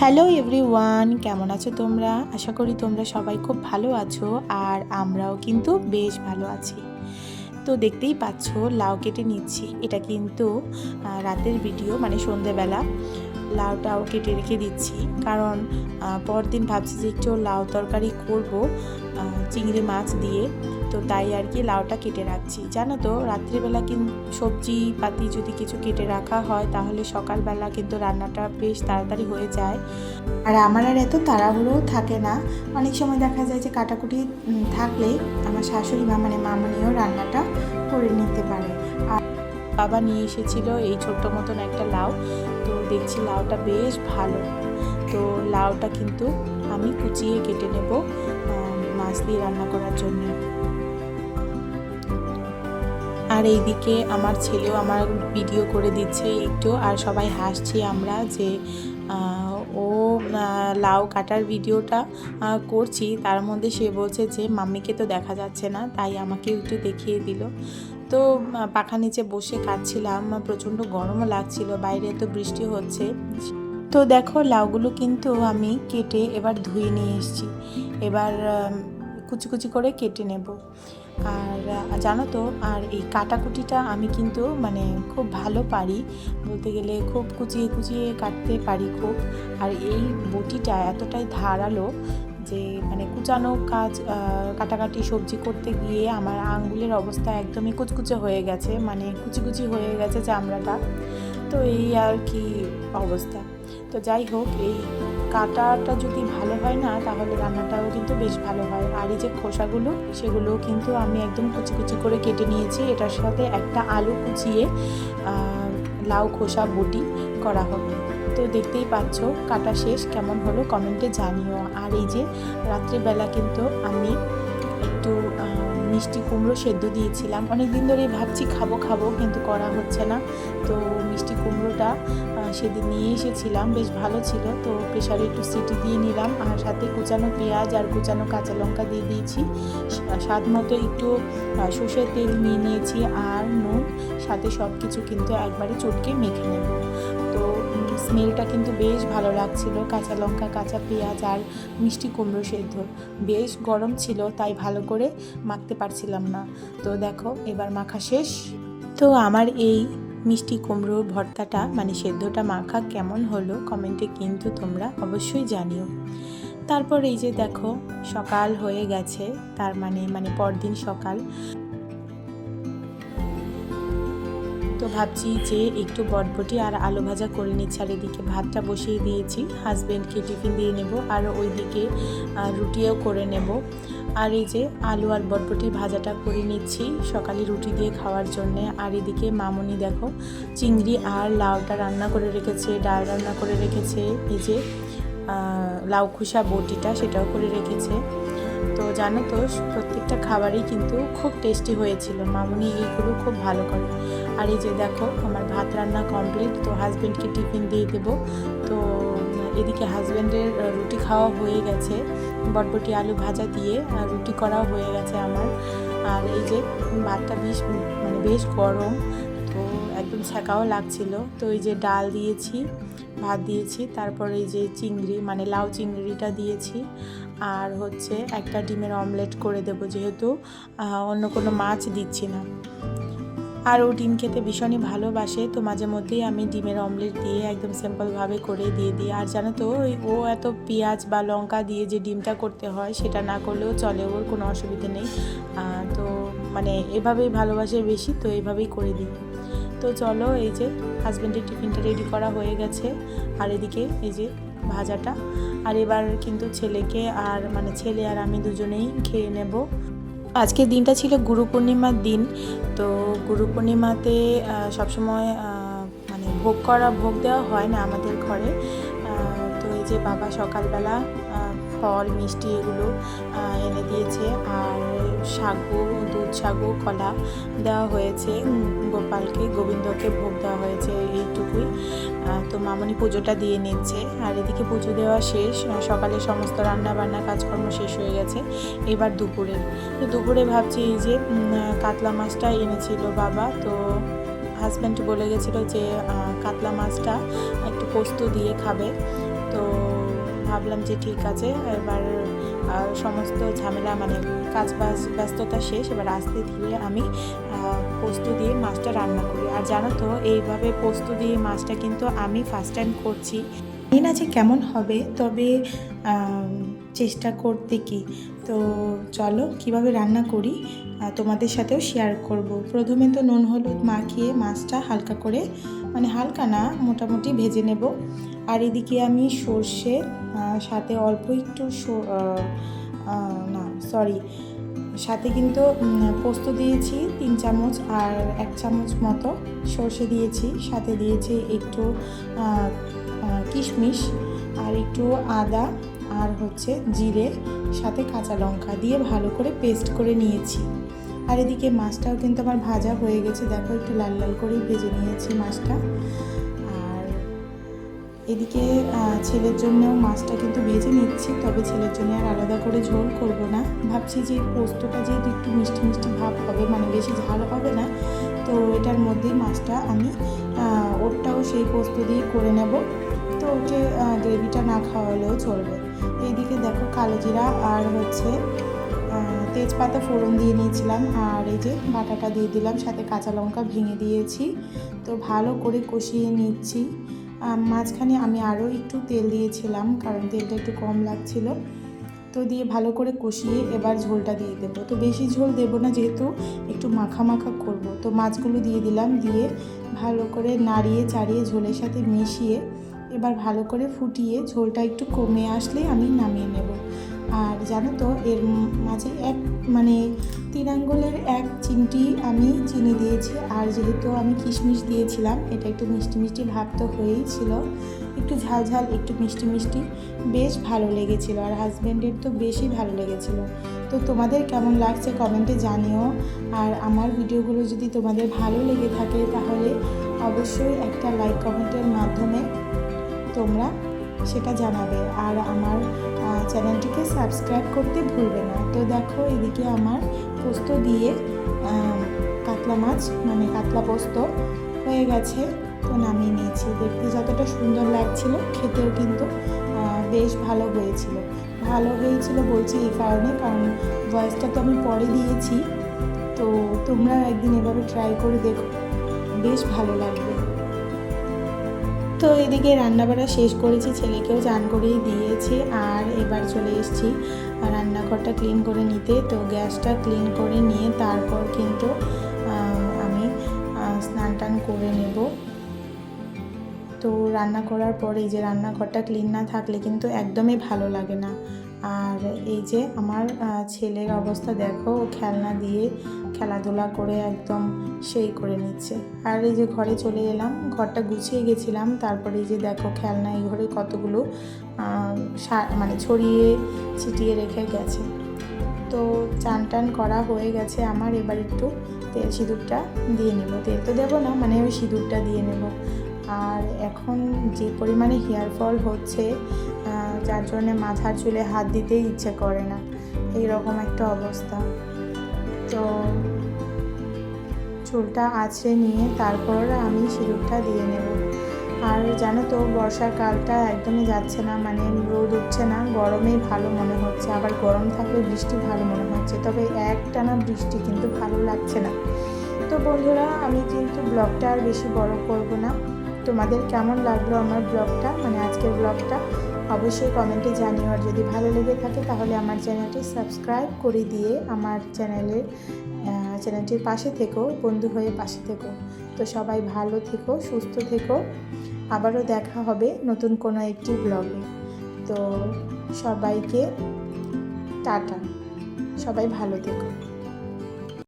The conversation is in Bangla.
হ্যালো এভরিওয়ান, কেমন আছো তোমরা? আশা করি তোমরা সবাই খুব ভালো আছো আর আমরাও কিন্তু বেশ ভালো আছি। তো দেখতেই পাচ্ছ লাউ কেটে নিচ্ছি। এটা কিন্তু রাতের ভিডিও, মানে সন্ধেবেলা লাউটাও কেটে রেখে দিচ্ছি, কারণ পরদিন ভাবছি যে একটু লাউ তরকারি করব চিংড়ি মাছ দিয়ে। তো তাই আর কি লাউটা কেটে রাখছি। জানো তো, রাত্রিবেলা কিন্তু সবজি পাতি যদি কিছু কেটে রাখা হয় তাহলে সকালবেলা কিন্তু রান্নাটা বেশ তাড়াতাড়ি হয়ে যায়। আর আমার আর এত তাড়াহুড়োও থাকে না। অনেক সময় দেখা যায় যে কাটাকুটি থাকলে আমার শাশুড়ি মা, মানে মামনিও রান্নাটা করে নিতে পারে। আর বাবা নিয়ে এসেছিল এই ছোট্ট মতন একটা লাউ। তো দেখছি লাউটা বেশ ভালো। তো লাউটা কিন্তু আমি কুচিয়ে কেটে নেব মাছ দিয়ে রান্না করার জন্য। আর এইদিকে আমার ছেলেও আমার ভিডিও করে দিচ্ছে একটু, আর সবাই হাসছি আমরা যে ও লাউ কাটার ভিডিওটা করছি, তার মধ্যে সে বলছে যে মাম্মিকে তো দেখা যাচ্ছে না, তাই আমাকে একটু দেখিয়ে দিল। তো পাখা নিচে বসে কাটছিলাম, প্রচণ্ড গরমও লাগছিল, বাইরে তো বৃষ্টি হচ্ছে। তো দেখো লাউগুলো কিন্তু আমি কেটে এবার ধুয়ে নিয়ে এসেছি। এবার কুচি কুচি করে কেটে নেব। আর জানো তো, আর এই কাটাকুটিটা আমি কিন্তু মানে খুব ভালো পারি, বলতে গেলে খুব কুচিয়ে কুচিয়ে কাটতে পারি খুব। আর এই বটিটা এতটাই ধারালো যে মানে কুচানো কাজ, কাটাকাটি সবজি করতে গিয়ে আমার আঙ্গুলের অবস্থা একদমই কুচকুচে হয়ে গেছে, মানে কুচি কুচি হয়ে গেছে চামড়াটা। তো এই আর কি অবস্থা। তো যাই হোক, এই কাটাটা যদি ভালো হয় না তাহলে রান্নাটাও কিন্তু বেশ ভালো হয়। আর এই যে খোসাগুলো, সেগুলোও কিন্তু আমি একদম কুচি কুচি করে কেটে নিয়েছি। এটার সাথে একটা আলু কুচিয়ে লাউ খোসা বটি করা হবে। তো দেখতেই পাচ্ছ কাটা শেষ, কেমন হলো কমেন্টে জানিও। আর এই যে রাত্রিবেলা কিন্তু আমি একটু মিষ্টি কুমড়ো সেদ্ধ দিয়েছিলাম। অনেক দিন ধরেই ভাবছি খাবো খাবো, কিন্তু করা হচ্ছে না। তো মিষ্টি কুমড়োটা সেদিন নিয়ে এসেছিলাম, বেশ ভালো ছিল। তো প্রেশারে একটু সিটি দিয়ে নিলাম, আর সাথে কুচানো পেঁয়াজ আর কুচানো কাঁচা লঙ্কা দিয়ে দিয়েছি। স্বাদ মতো একটু সর্ষের তেল নিয়ে নিয়েছি, আর নুন, সাথে সব কিছু কিন্তু একবারে চটকে মেখে নেব। তো স্মেলটা কিন্তু বেশ ভালো লাগছিল, কাঁচা লঙ্কা, কাঁচা পেঁয়াজ আর মিষ্টি কুমড়ো সেদ্ধ। বেশ গরম ছিল, তাই ভালো করে মাখতে পারছিলাম না। তো দেখো এবার মাখা শেষ। তো আমার এই মিষ্টি কুমড়োর ভর্তাটা, মানে সেদ্ধটা মাখা কেমন হলো কমেন্টে কিন্তু তোমরা অবশ্যই জানিও। তারপর এই যে দেখো সকাল হয়ে গেছে, তার মানে পরদিন সকাল। তো ভাবছি যে একটু বটবটি আর আলু ভাজা করে নিচ্ছি, আর এদিকে ভাতটা বসিয়ে দিয়েছি, হাজব্যান্ডকে টিফিন দিয়ে নেব, আর ওইদিকে রুটিও করে নেব। আর এই যে আলু আর বটবটি ভাজাটা করে নিচ্ছি সকালে রুটি দিয়ে খাওয়ার জন্যে। আর এদিকে মামনি দেখো চিংড়ি আর লাউটা রান্না করে রেখেছে, ডাল রান্না করে রেখেছে, এই যে লাউ খোসা বটিটা সেটাও করে রেখেছে। তো জানো তো, প্রত্যেকটা খাবারই কিন্তু খুব টেস্টি হয়েছিল, মামনি এইগুলো খুব ভালো করে। আর এই যে দেখো আমার ভাত রান্না কমপ্লিট, তো হাজব্যান্ডকে টিফিন দিয়ে দেবো। তো এদিকে হাজব্যান্ডের রুটি খাওয়া হয়ে গেছে, বটবটি আলু ভাজা দিয়ে রুটি করাও হয়ে গেছে আমার। আর এই যে ভাতটা বেশ গরম, তো একদম ছ্যাঁকাও লাগছিল। তো এই যে ডাল দিয়েছি, ভাত দিয়েছি, তারপর এই যে চিংড়ি, মানে লাউ চিংড়িটা দিয়েছি, আর হচ্ছে একটা ডিমের অমলেট করে দেবো, যেহেতু অন্য কোনো মাছ দিচ্ছি না। আর ও ডিম খেতে ভীষণই ভালোবাসে, তো মাঝে মধ্যেই আমি ডিমের অমলেট দিয়ে একদম সিম্পলভাবে করে দিয়ে দিই। আর জানো তো, ও এত পেঁয়াজ বা লঙ্কা দিয়ে যে ডিমটা করতে হয় সেটা না করলেও চলে, ওর কোনো অসুবিধে নেই। তো মানে এভাবেই ভালোবাসে বেশি, তো এইভাবেই করে দিই। তো চলো, এই যে হাজব্যান্ডের টিফিনটা রেডি করা হয়ে গেছে, আর এদিকে এই যে ভাজাটা। আর এবার কিন্তু ছেলেকে আর ছেলে আর আমি দুজনেই খেয়ে নেব। আজকের দিনটা ছিল গুরু পূর্ণিমার দিন। তো গুরু পূর্ণিমাতে সবসময় ভোগ দেওয়া হয় না আমাদের ঘরে। তো এই যে বাবা সকালবেলা ফল মিষ্টি এগুলো এনে দিয়েছে, আর সাগু, দুধ সাগু, কলা দেওয়া হয়েছে গোপালকে, গোবিন্দকে ভোগ দেওয়া হয়েছে, এইটুকুই। তো মামনি পুজোটা দিয়ে নিচ্ছে। আর এদিকে পুজো দেওয়া শেষ, সকালে সমস্ত রান্না বান্না কাজকর্ম শেষ হয়ে গেছে। এবার দুপুরে ভাবছি এই যে কাতলা মাছটা এনেছিল বাবা, তো হাজব্যান্ড বলে গেছিলো যে কাতলা মাছটা একটু পোস্ত দিয়ে খাবে। তো ভাবলাম যে ঠিক আছে, এবার সমস্ত ঝামেলা মানে কাজ ব্যস্ততা শেষ, এবার আস্তে ধীরে আমি পোস্ত দিয়ে মাছটা রান্না করি। আর জানো তো, এইভাবে পোস্ত দিয়ে মাছটা কিন্তু আমি ফার্স্ট টাইম করছি, জানি না যে কেমন হবে, তবে চেষ্টা করতে কি। তো চলো কিভাবে রান্না করি তোমাদের সাথেও শেয়ার করব। প্রথমে তো নুন হলুদ মাখিয়ে মাছটা হালকা করে, মানে হালকা না, মোটামুটি ভেজে নেব। আর এদিকে আমি সর্ষে সাথে অল্প একটু সাথে কিন্তু পোস্ত দিয়েছি 3 চামচ, আর 1 চামচ মতো সর্ষে দিয়েছি, সাথে দিয়েছি একটু কিশমিশ আর একটু আদা আর হচ্ছে জিরে, সাথে কাঁচা লঙ্কা দিয়ে ভালো করে পেস্ট করে নিয়েছি। আর এদিকে মাছটাও কিন্তু আমার ভাজা হয়ে গেছে, দেখো একটু লাল লাল করেই ভেজে নিয়েছি মাছটা। আর এদিকে ছেলের জন্যও মাছটা কিন্তু ভেজে নিচ্ছি, তবে ছেলের জন্য আর আলাদা করে ঝোল করব না। ভাবছি যে পোস্তটা যেহেতু একটু মিষ্টি মিষ্টি ভাব হবে, মানে বেশি ঝাল হবে না, তো এটার মধ্যেই মাছটা আমি ওরটাও সেই পোস্ত দিয়ে করে নেব। তো ওকে গ্রেভিটা না খাওয়ালেও চলবে। এইদিকে দেখো কালো জিরা আর হচ্ছে তেজপাতা ফোড়ন দিয়ে নিয়েছিলাম, আর এই যে বাটাটা দিয়ে দিলাম, সাথে কাঁচা লঙ্কা ভেঙে দিয়েছি। তো ভালো করে কষিয়ে নিচ্ছি। মাঝখানে আমি আরও একটু তেল দিয়েছিলাম, কারণ তেলটা একটু কম লাগছিল। তো দিয়ে ভালো করে কষিয়ে এবার ঝোলটা দিয়ে দেবো। তো বেশি ঝোল দেবো না, যেহেতু একটু মাখা মাখা করব। তো মাছগুলো দিয়ে দিলাম, দিয়ে ভালো করে নাড়িয়ে চাড়িয়ে ঝোলের সাথে মিশিয়ে এবার ভালো করে ফুটিয়ে ঝোলটা একটু কমে আসলে আমি নামিয়ে নেব। আর জানো তো, এর মাঝে 3 আঙ্গুলের 1 চিমটি আমি চিনি দিয়েছি। আর যেহেতু আমি কিশমিশ দিয়েছিলাম, এটা একটু মিষ্টি মিষ্টি ভাব তো হয়েই ছিল, একটু ঝাল ঝাল একটু মিষ্টি মিষ্টি, বেশ ভালো লেগেছিলো। আর হাজব্যান্ডের তো বেশি ভালো লেগেছিলো। তো তোমাদের কেমন লাগছে কমেন্টে জানিও। আর আমার ভিডিওগুলো যদি তোমাদের ভালো লেগে থাকে, তাহলে অবশ্যই একটা লাইক কমেন্টের মাধ্যমে তোমরা সেটা জানাবে। আর আমার চ্যানেলটিকে সাবস্ক্রাইব করতে ভুলবে না। তো দেখো এদিকে আমার পোস্ত দিয়ে কাতলা মাছ, মানে কাতলা পোস্ত হয়ে গেছে। তো নামিয়ে নিয়েছি। দেখতে যতটা সুন্দর লাগছিল, খেতেও কিন্তু বেশ ভালো হয়েছিল বলছি এই কারণে, কারণ ভয়েসটা তো আমি পরে দিয়েছি। তো তোমরা একদিন এভাবে ট্রাই করে দেখো, বেশ ভালো লাগবে। তো এদিকে রান্নাবাড়া শেষ করেছি, ছেলেকেও চান করেই দিয়েছি। আর এবার চলে এসেছি রান্নাঘরটা ক্লিন করে নিতে। তো গ্যাসটা ক্লিন করে নিয়ে তারপর কিন্তু আমি স্নান টান করে নেব। তো রান্না করার পরে এই যে রান্নাঘরটা ক্লিন না থাকলে কিন্তু একদমই ভালো লাগে না। আর এই যে আমার ছেলের অবস্থা দেখো, খেলনা দিয়ে খেলাধুলা করে একদম সেই করে নিচ্ছে। আর এই যে ঘরে চলে এলাম, ঘরটা গুছিয়ে গেছিলাম, তারপরে এই যে দেখো খেলনা এই ঘরে কতগুলো ছড়িয়ে ছিটিয়ে রেখে গেছে। তো চান টান করা হয়ে গেছে আমার, এবার একটু তেল সিঁদুরটা দিয়ে নেব। তেল তো দেবো না, মানে ওই সিঁদুরটা দিয়ে নেব। আর এখন যে পরিমাণে হেয়ার ফল হচ্ছে, যার জন্যে মাথার চুলে হাত দিতেই ইচ্ছে করে না, এই রকম একটা অবস্থা। তো চুলটা আঁচড়ে নিয়ে তারপর আমি সিঁদুরটা দিয়ে নেব। আর জানো তো, বর্ষাকালটা একদমই যাচ্ছে না, মানে রোদ উঠছে না, গরমেই ভালো মনে হচ্ছে। আবার গরম থাকলে বৃষ্টি ভালো মনে হচ্ছে, তবে একটানা বৃষ্টি কিন্তু ভালো লাগছে না। তো বন্ধুরা, আমি কিন্তু ব্লগটা আর বেশি বড় করব না। তোমাদের কেমন লাগলো আমার ব্লগটা, মানে আজকের ব্লগটা, অবশ্যই কমেন্টে জানিও। আর যদি ভালো লেগে থাকে তাহলে আমার চ্যানেলটি সাবস্ক্রাইব করে দিয়ে আমার চ্যানেলটির পাশে থেকো, বন্ধু হয়ে পাশে থেকো। তো সবাই ভালো থেকো, সুস্থ থেকো। আবারও দেখা হবে নতুন কোনো একটি ব্লগে। তো সবাইকে টাটা, সবাই ভালো থেকো।